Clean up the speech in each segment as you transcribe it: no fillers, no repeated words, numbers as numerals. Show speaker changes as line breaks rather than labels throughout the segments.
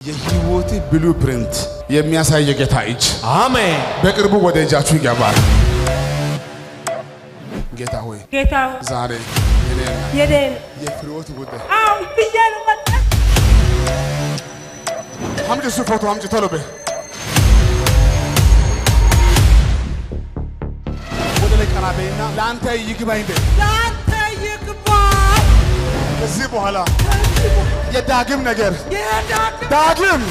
የህይወት ብሉፕሪንት የሚያሳይ የጌታ እጅ
አሜን
በቅርቡ ወደ እጃችሁ ይገባል። ጌታ ሆይ ዛሬ የኔን የፍሬዎት ጉዳይ
ብያለሁ። መጣ
አምጪ እሱ ፎቶ አምጪ ቶሎ በይ። ወደ ላይ ቀና በይና ለአንተ ይግባኝ በይ።
ለአንተ ይግባኝ።
ከዚህ በኋላ የዳግም ነገር ዳግም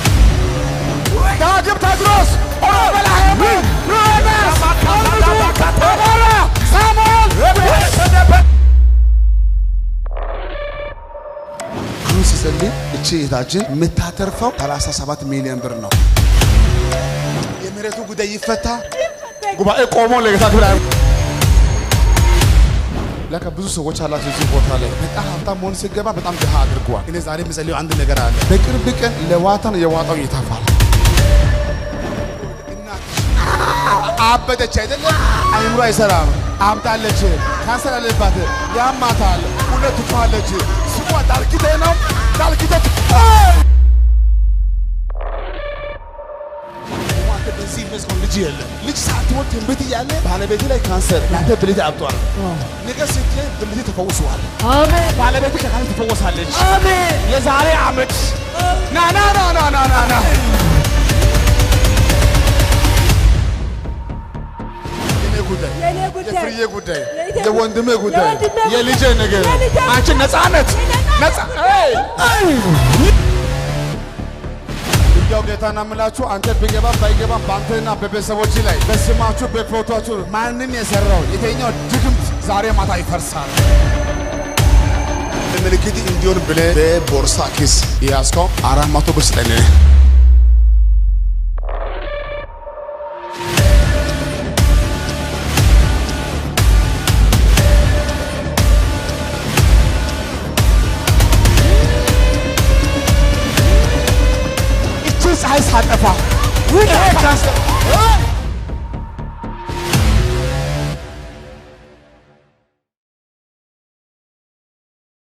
ቴድሮስ ኦሮበላሄም ሮበስ ኦሮበላ ሳሙኤል ክሩስ ሲጸልይ እቺ እህታችን የምታተርፈው 37 ሚሊዮን ብር ነው። የመሬቱ ጉዳይ ይፈታ። ጉባኤ ቆሞ ለጌታ ክብር ለካ ብዙ ሰዎች አላችሁ እዚህ ቦታ ላይ በጣም ሀብታም መሆን ሲገባ በጣም ድሃ አድርጓል። እኔ ዛሬ የምጸልየው አንድ ነገር አለ። በቅርብ ቀን ለዋታን የዋጣው ይተፋል። አበደች አይደለም፣ አይምሮ አይሰራም፣ አብዳለች፣ ካንሰር አለባት፣ ያማታል፣ ሁለት ትቷለች። ስሟ ዳልኪቴ ነው። ዳልኪቴ በዚህ መስኮን ልጅ የለም። ልጅ ሳትወልድ ትንቢት እያለ ባለቤት ላይ ካንሰር ያንተ ብልት አብጧል። ነገር ስትይ ብልት ተፈውሷል። አሜን። ባለቤት ከካንሰር ትፈወሳለች። አሜን። የዛሬ ዓመት ና የኔ ጉዳይ የፍሬዬ ጉዳይ የወንድሜ ጉዳይ የልጄ ነገር አንቺ ነፃነት ያው ጌታና ምላችሁ አንተ ቢገባ ባይገባ ባንተና በቤተሰቦች ላይ በስማችሁ በፎቶአችሁ ማንም የሰራው የተኛው ድግምት ዛሬ ማታ ይፈርሳል። ምልክት እንዲሆን ብለህ በቦርሳ ኪስ ያስከው 400 ብር ስጠኝ። ፀሐይ ሳጠፋ